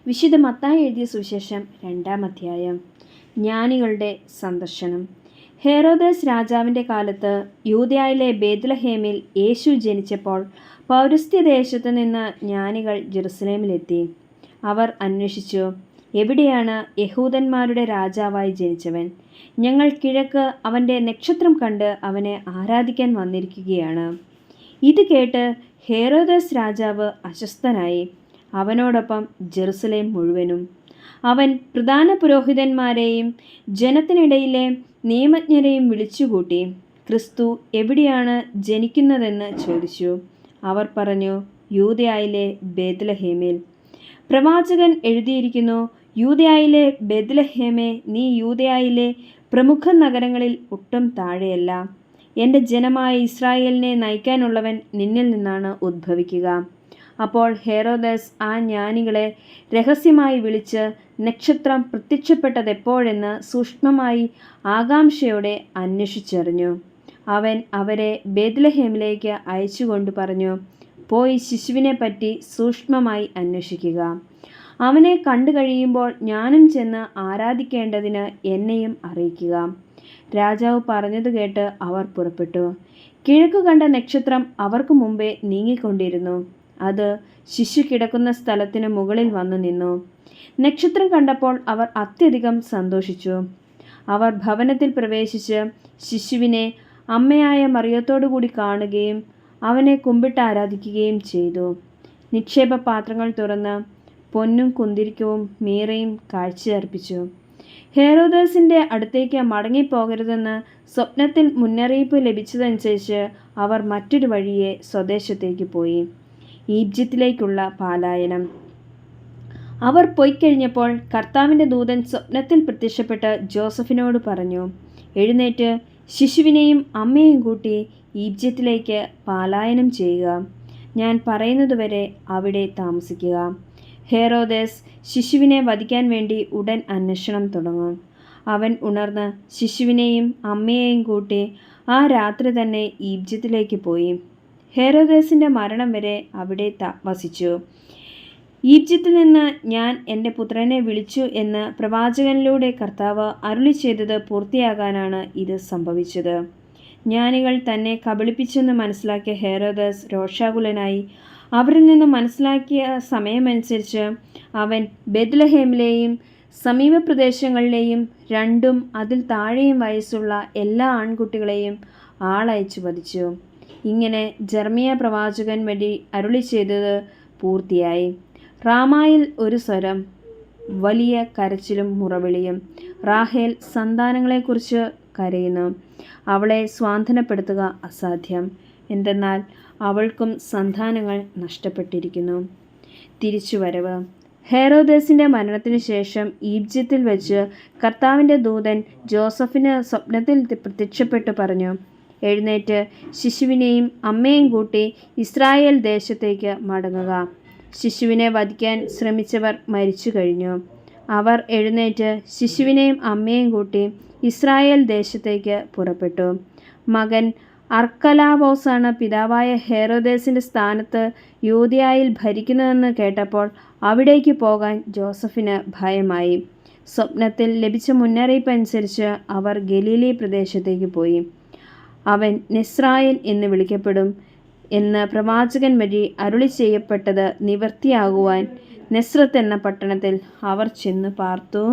വിശുദ്ധ മത്തായി എഴുതിയ സുവിശേഷം 2-ാം അധ്യായം. ജ്ഞാനികളുടെ സന്ദർശനം. ഹെരോദസ് രാജാവിൻ്റെ കാലത്ത് യൂദയായിലെ ബേത്ലഹേമിൽ യേശു ജനിച്ചപ്പോൾ പൗരസ്ത്യദേശത്തു നിന്ന് ജ്ഞാനികൾ ജെറുസലേമിലെത്തി. അവർ അന്വേഷിച്ചു, എവിടെയാണ് യഹൂദന്മാരുടെ രാജാവായി ജനിച്ചവൻ? ഞങ്ങൾ കിഴക്ക് അവൻ്റെ നക്ഷത്രം കണ്ട് അവനെ ആരാധിക്കാൻ വന്നിരിക്കുകയാണ്. ഇത് കേട്ട് ഹെരോദസ് രാജാവ് അസ്വസ്ഥനായി. അവനോടൊപ്പം ജെറുസലേം മുഴുവനും. അവൻ പ്രധാന പുരോഹിതന്മാരെയും ജനത്തിനിടയിലെ നിയമജ്ഞരെയും വിളിച്ചുകൂട്ടി ക്രിസ്തു എവിടെയാണ് ജനിക്കുന്നതെന്ന് ചോദിച്ചു. അവർ പറഞ്ഞു, യൂദയായിലെ ബേത്ലഹേമിൽ. പ്രവാചകൻ എഴുതിയിരിക്കുന്നു, യൂദയായിലെ ബേത്ലഹേമേ, നീ യൂദയായിലെ പ്രമുഖ നഗരങ്ങളിൽ ഒട്ടും താഴെയല്ല. എൻ്റെ ജനമായ ഇസ്രായേലിനെ നയിക്കാനുള്ളവൻ നിന്നിൽ നിന്നാണ് ഉദ്ഭവിക്കുക. അപ്പോൾ ഹെരോദസ് ആ ജ്ഞാനികളെ രഹസ്യമായി വിളിച്ച് നക്ഷത്രം പ്രത്യക്ഷപ്പെട്ടതെപ്പോഴെന്ന് സൂക്ഷ്മമായി ആകാംക്ഷയോടെ അന്വേഷിച്ചറിഞ്ഞു. അവൻ അവരെ ബേത്ലഹേമിലേക്ക് അയച്ചുകൊണ്ട് പറഞ്ഞു, പോയി ശിശുവിനെ പറ്റി സൂക്ഷ്മമായി അന്വേഷിക്കുക. അവനെ കണ്ടു കഴിയുമ്പോൾ ഞാനും ചെന്ന് ആരാധിക്കേണ്ടതിന് എന്നെയും അറിയിക്കുക. രാജാവ് പറഞ്ഞത് കേട്ട് അവർ പുറപ്പെട്ടു. കിഴക്കു കണ്ട നക്ഷത്രം അവർക്ക് മുമ്പേ നീങ്ങിക്കൊണ്ടിരുന്നു. അത് ശിശു കിടക്കുന്ന സ്ഥലത്തിന് മുകളിൽ വന്നു നിന്നു. നക്ഷത്രം കണ്ടപ്പോൾ അവർ അത്യധികം സന്തോഷിച്ചു. അവർ ഭവനത്തിൽ പ്രവേശിച്ച് ശിശുവിനെ അമ്മയായ മറിയത്തോടുകൂടി കാണുകയും അവനെ കുമ്പിട്ട് ആരാധിക്കുകയും ചെയ്തു. നിക്ഷേപ പാത്രങ്ങൾ തുറന്ന് പൊന്നും കുന്തിരിക്കവും മീറയും കാഴ്ചയർപ്പിച്ചു. ഹെരോദസിൻ്റെ അടുത്തേക്ക് മടങ്ങിപ്പോകരുതെന്ന് സ്വപ്നത്തിൽ മുന്നറിയിപ്പ് ലഭിച്ചതനുസരിച്ച് അവർ മറ്റൊരു വഴിയെ സ്വദേശത്തേക്ക് പോയി. ഈജിപ്തിലേക്കുള്ള പലായനം. അവർ പോയിക്കഴിഞ്ഞപ്പോൾ കർത്താവിൻ്റെ ദൂതൻ സ്വപ്നത്തിൽ പ്രത്യക്ഷപ്പെട്ട് ജോസഫിനോട് പറഞ്ഞു, എഴുന്നേറ്റ് ശിശുവിനെയും അമ്മയെയും കൂട്ടി ഈജിപ്തിലേക്ക് പലായനം ചെയ്യുക. ഞാൻ പറയുന്നതുവരെ അവിടെ താമസിക്കുക. ഹെരോദസ് ശിശുവിനെ വധിക്കാൻ വേണ്ടി ഉടൻ അന്വേഷണം തുടങ്ങും. അവൻ ഉണർന്ന് ശിശുവിനെയും അമ്മയെയും കൂട്ടി ആ രാത്രി തന്നെ ഈജിപ്തിലേക്ക് പോയി. ഹെരോദസിൻ്റെ മരണം വരെ അവിടെ വസിച്ചു. ഈജിപ്തിൽ നിന്ന് ഞാൻ എൻ്റെ പുത്രനെ വിളിച്ചു എന്ന് പ്രവാചകനിലൂടെ കർത്താവ് അരുളി ചെയ്തത് പൂർത്തിയാകാനാണ് ഇത് സംഭവിച്ചത്. ജ്ഞാനികൾ തന്നെ കബളിപ്പിച്ചെന്ന് മനസ്സിലാക്കിയ ഹെരോദസ് രോഷാകുലനായി. അവരിൽ നിന്ന് മനസ്സിലാക്കിയ സമയമനുസരിച്ച് അവൻ ബേത്ലഹേമിലെയും സമീപ പ്രദേശങ്ങളിലെയും 2ഉം അതിൽ താഴെയും വയസ്സുള്ള എല്ലാ ആൺകുട്ടികളെയും ആളയച്ചു വധിച്ചു. ഇങ്ങനെ ജെറമ്യാ പ്രവാചകൻ വഴി അരുളി ചെയ്തത് പൂർത്തിയായി. റാമായിൽ ഒരു സ്വരം, വലിയ കരച്ചിലും മുറവിളിയും. റാഹേൽ സന്താനങ്ങളെക്കുറിച്ച് കരയുന്നു. അവളെ സ്വാന്തനപ്പെടുത്തുക അസാധ്യം, എന്തെന്നാൽ അവൾക്കും സന്താനങ്ങൾ നഷ്ടപ്പെട്ടിരിക്കുന്നു. തിരിച്ചുവരവ്. ഹെരോദസിൻ്റെ മരണത്തിനു ശേഷം ഈജിപ്തിൽ വെച്ച് കർത്താവിൻ്റെ ദൂതൻ ജോസഫിന് സ്വപ്നത്തിൽ പ്രത്യക്ഷപ്പെട്ടു പറഞ്ഞു, എഴുന്നേറ്റ് ശിശുവിനെയും അമ്മയെയും കൂട്ടി ഇസ്രായേൽ ദേശത്തേക്ക് മടങ്ങുക. ശിശുവിനെ വധിക്കാൻ ശ്രമിച്ചവർ മരിച്ചു കഴിഞ്ഞു. അവർ എഴുന്നേറ്റ് ശിശുവിനെയും അമ്മയെയും കൂട്ടി ഇസ്രായേൽ ദേശത്തേക്ക് പുറപ്പെട്ടു. മകൻ അർക്കലാവോസാണ് പിതാവായ ഹെരോദസിൻ്റെ സ്ഥാനത്ത് യൂദയായിൽ ഭരിക്കുന്നതെന്ന് കേട്ടപ്പോൾ അവിടേക്ക് പോകാൻ ജോസഫിന് ഭയമായി. സ്വപ്നത്തിൽ ലഭിച്ച മുന്നറിയിപ്പ് അനുസരിച്ച് അവർ ഗലീലി പ്രദേശത്തേക്ക് പോയി. അവൻ നസ്രായൻ എന്ന് വിളിക്കപ്പെടും എന്ന് പ്രവാചകൻ വഴി അരുളി ചെയ്യപ്പെട്ടത് നിവൃത്തിയാകുവാൻ നസ്രത്ത് എന്ന പട്ടണത്തിൽ അവർ ചെന്ന് പാർത്തു.